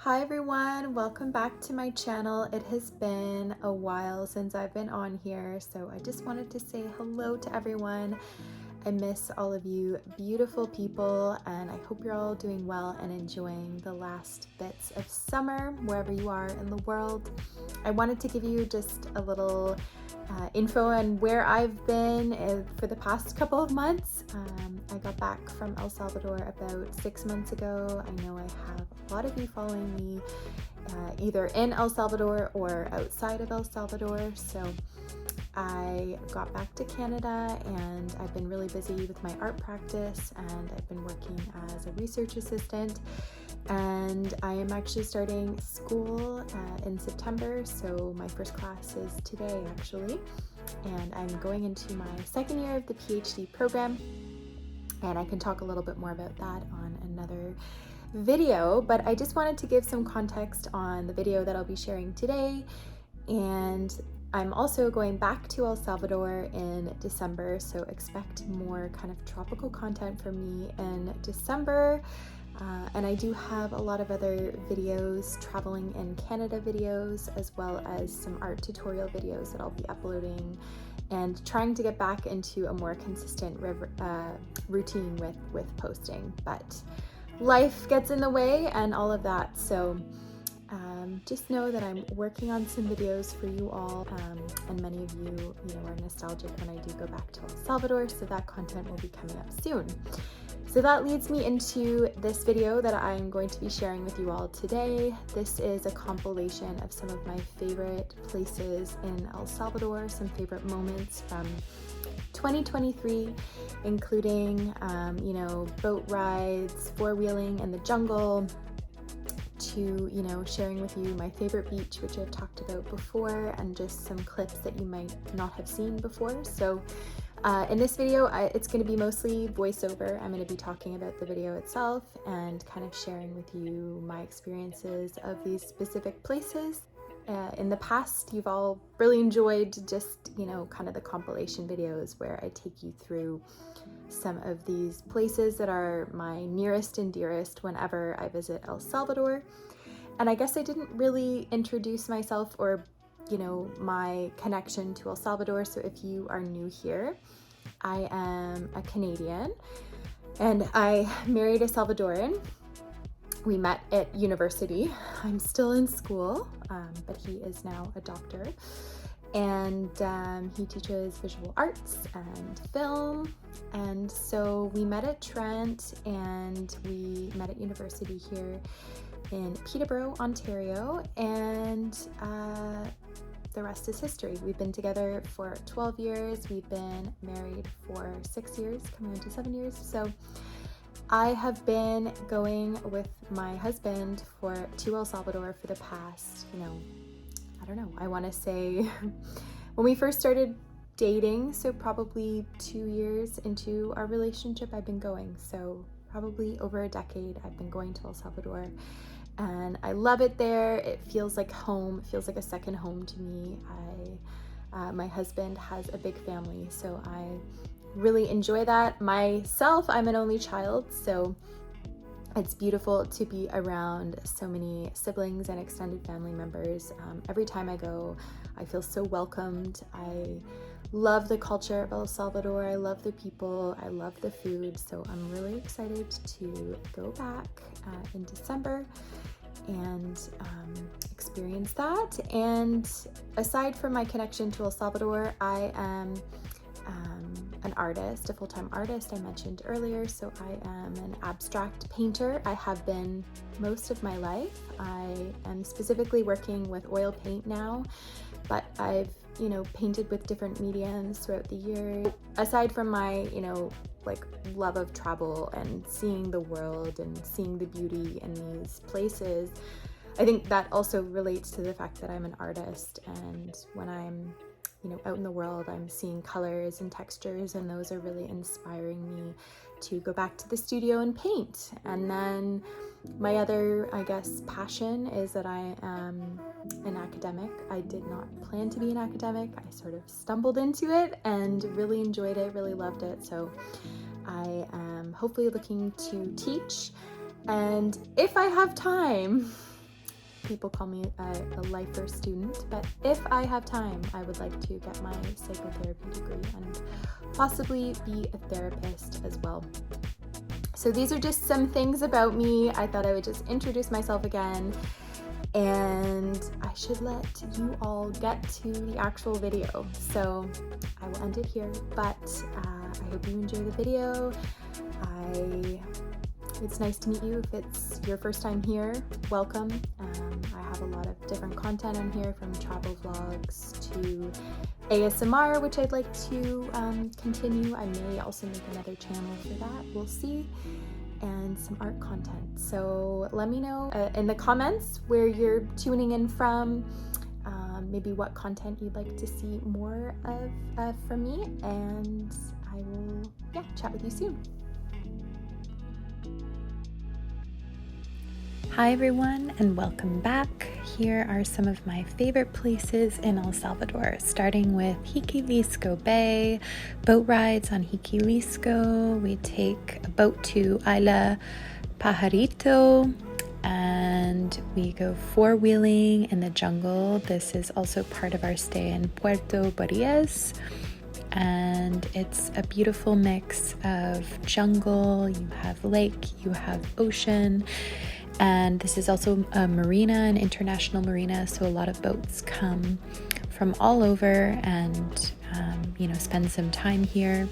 Hi everyone, welcome back to my channel. It has been a while since I've been on here, so I just wanted to say hello to everyone. I miss all of you beautiful people, and I hope you're all doing well and enjoying the last bits of summer wherever you are in the world. I wanted to give you just a little info on where I've been for the past couple of months. I got back from El Salvador about 6 months ago. I know I have a lot of you following me either in El Salvador or outside of El Salvador, so I got back to Canada and I've been really busy with my art practice, and I've been working as a research assistant, and I am actually starting school in September, so my first class is today actually, and I'm going into my second year of the PhD program, and I can talk a little bit more about that on another video, but I just wanted to give some context on the video that I'll be sharing today. And I'm also going back to El Salvador in December, so expect more kind of tropical content from me in December. And I do have a lot of other videos, traveling in Canada videos, as well as some art tutorial videos that I'll be uploading, and trying to get back into a more consistent routine with posting. But life gets in the way and all of that, so just know that I'm working on some videos for you all, and many of you are nostalgic when I do go back to El Salvador, so that content will be coming up soon. So that leads me into this video that I'm going to be sharing with you all today. This is a compilation of some of my favorite places in El Salvador, some favorite moments from 2023, including boat rides, four-wheeling in the jungle, to sharing with you my favorite beach, which I've talked about before, and just some clips that you might not have seen before. So in this video, it's going to be mostly voiceover. I'm going to be talking about the video itself and kind of sharing with you my experiences of these specific places. In the past, you've all really enjoyed just kind of the compilation videos where I take you through some of these places that are my nearest and dearest whenever I visit El Salvador. And I guess I didn't really introduce myself or my connection to El Salvador, so if you are new here, I am a Canadian and I married a Salvadoran. We met at university. I'm still in school, but he is now a doctor, and he teaches visual arts and film. And so we met at Trent, and we met at university here in Peterborough, Ontario, and the rest is history. We've been together for 12 years. We've been married for 6 years, coming into 7 years. So I have been going with my husband to El Salvador for the past, I don't know, I want to say when we first started dating, so probably 2 years into our relationship, I've been going. So probably over a decade I've been going to El Salvador, and I love it there. It feels like home. It feels like a second home to me. My husband has a big family, so I really enjoy that. Myself, I'm an only child, so it's beautiful to be around so many siblings and extended family members. Every time I go, I feel so welcomed. I love the culture of El Salvador. I love the people. I love the food. So I'm really excited to go back in December and experience that. And aside from my connection to El Salvador, I am an artist, a full-time artist, I mentioned earlier. So I am an abstract painter. I have been most of my life. I am specifically working with oil paint now, but I've painted with different mediums throughout the year. Aside from my love of travel and seeing the world and seeing the beauty in these places, I think that also relates to the fact that I'm an artist, and when I'm out in the world, I'm seeing colors and textures, and those are really inspiring me to go back to the studio and paint. And then my other, I guess, passion is that I am an academic. I did not plan to be an academic. I sort of stumbled into it and really enjoyed it, really loved it. So I am hopefully looking to teach, and if I have time, people call me a lifer student, but if I have time, I would like to get my psychotherapy degree and possibly be a therapist as well. So these are just some things about me. I thought I would just introduce myself again, and I should let you all get to the actual video. So I will end it here, but I hope you enjoy the video. It's nice to meet you. If it's your first time here, welcome. I have a lot of different content on here, from travel vlogs to ASMR, which I'd like to continue. I may also make another channel for that, we'll see, and some art content. So let me know in the comments where you're tuning in from, maybe what content you'd like to see more of from me, and I will chat with you soon. Hi everyone, and welcome back. Here are some of my favorite places in El Salvador, starting with Jiquilisco Bay. Boat rides on Jiquilisco. We take a boat to Isla Pajarito, and we go four-wheeling in the jungle. This is also part of our stay in Puerto Barrias, and it's a beautiful mix of jungle. You have lake, you have ocean. And this is also a marina, an international marina, so a lot of boats come from all over and, spend some time here.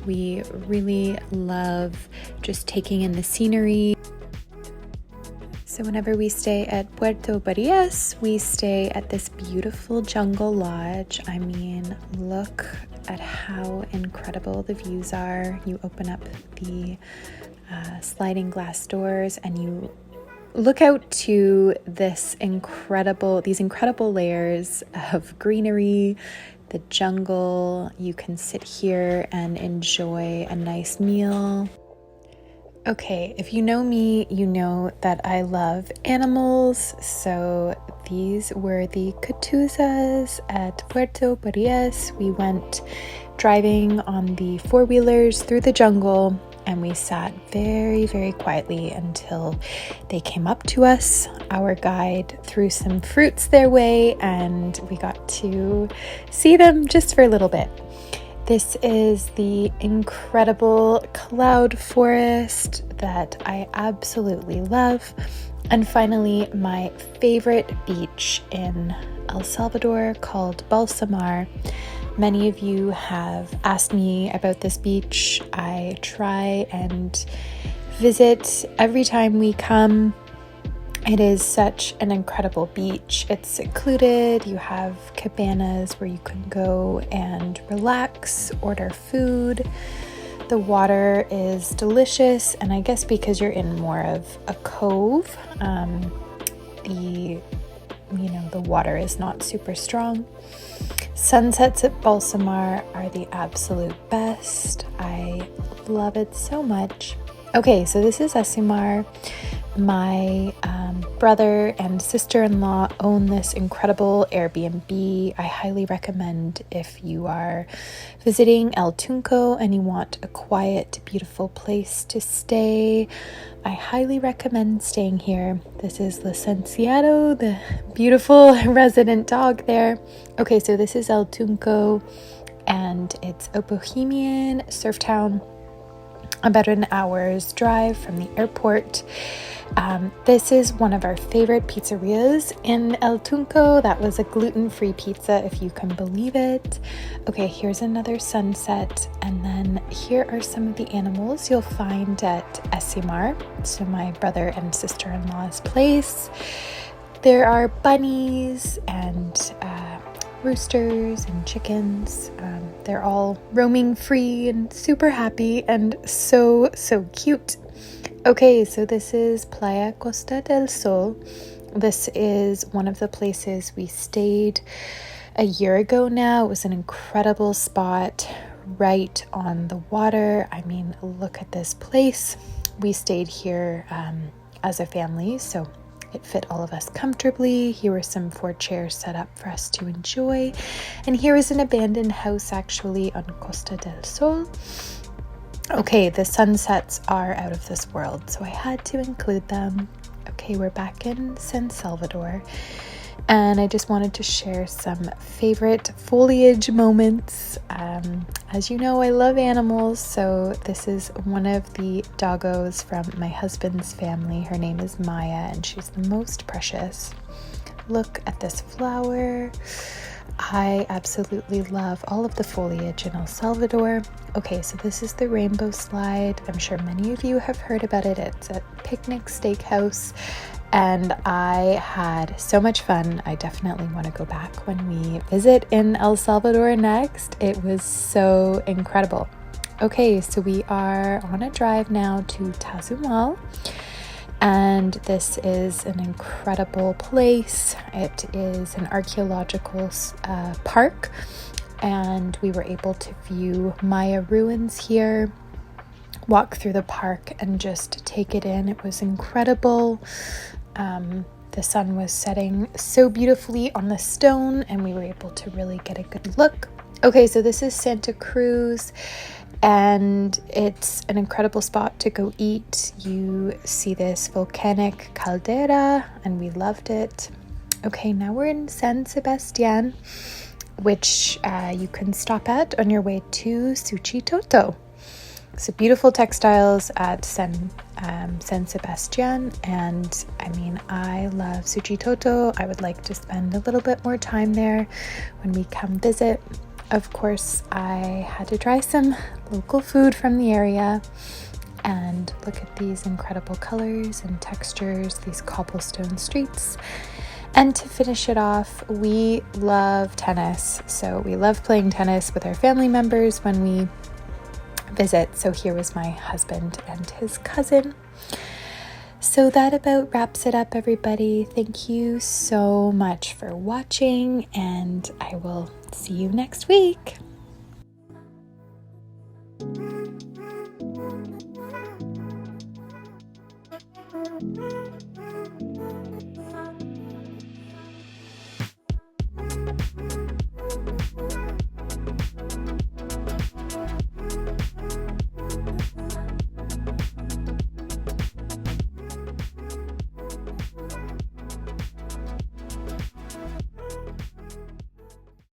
We really love just taking in the scenery. So whenever we stay at Puerto Barrias, we stay at this beautiful jungle lodge. I mean, look at how incredible the views are. You open up the sliding glass doors and you look out to these incredible layers of greenery, the jungle. You can sit here and enjoy a nice meal. Okay, if you know me, you know that I love animals. So these were the catuzas at Puerto Barrias. We went driving on the four-wheelers through the jungle, and we sat very, very quietly until they came up to us. Our guide threw some fruits their way, and we got to see them just for a little bit. This is the incredible cloud forest that I absolutely love. And finally, my favorite beach in El Salvador, called Balsamar. Many of you have asked me about this beach. I try and visit every time we come. It is such an incredible beach. It's secluded. You have cabanas where you can go and relax, order food. The water is delicious, and I guess because you're in more of a cove, the water is not super strong. Sunsets at Balsamar are the absolute best. I love it so much. Okay, so this is Asimar. My brother and sister-in-law own this incredible Airbnb. I highly recommend if you are visiting El Tunco and you want a quiet, beautiful place to stay. I highly recommend staying here. This is Licenciado, the beautiful resident dog there. Okay, so this is El Tunco, and it's a bohemian surf town, about an hour's drive from the airport. This is one of our favorite pizzerias in El Tunco. That was a gluten-free pizza, if you can believe it. Okay, here's another sunset, and then here are some of the animals you'll find at Asimar, so my brother and sister-in-law's place. There are bunnies and roosters and chickens. They're all roaming free and super happy and so cute. Okay, so this is Playa Costa del Sol. This is one of the places we stayed a year ago now. It was an incredible spot right on the water. I mean, look at this place. We stayed here as a family, so it fit all of us comfortably. Here were some 4 chairs set up for us to enjoy. And here is an abandoned house actually on Costa del Sol. Okay, the sunsets are out of this world, so I had to include them. Okay, we're back in San Salvador, and I just wanted to share some favorite foliage moments. As you know, I love animals, so this is one of the doggos from my husband's family. Her name is Maya, and she's the most precious. Look at this flower. I absolutely love all of the foliage in El Salvador. Okay, so this is the rainbow slide. I'm sure many of you have heard about it. It's a picnic steakhouse, and I had so much fun. I definitely want to go back when we visit in El Salvador next. It was so incredible. Okay, so we are on a drive now to Tazumal. And this is an incredible place. It is an archaeological park, and we were able to view Maya ruins here, walk through the park, and just take it in. It was incredible. The sun was setting so beautifully on the stone, and we were able to really get a good look. Okay, so this is Santa Cruz, and it's an incredible spot to go eat. You see this volcanic caldera, and we loved it. Okay, now we're in San Sebastian, which you can stop at on your way to Suchitoto. So beautiful textiles at San Sebastian, and I mean, I love Suchitoto. I would like to spend a little bit more time there when we come visit. Of course, I had to try some local food from the area, and look at these incredible colors and textures, these cobblestone streets. And to finish it off, we love tennis. So we love playing tennis with our family members when we visit. So here was my husband and his cousin. So that about wraps it up, everybody. Thank you so much for watching, and I will see you next week.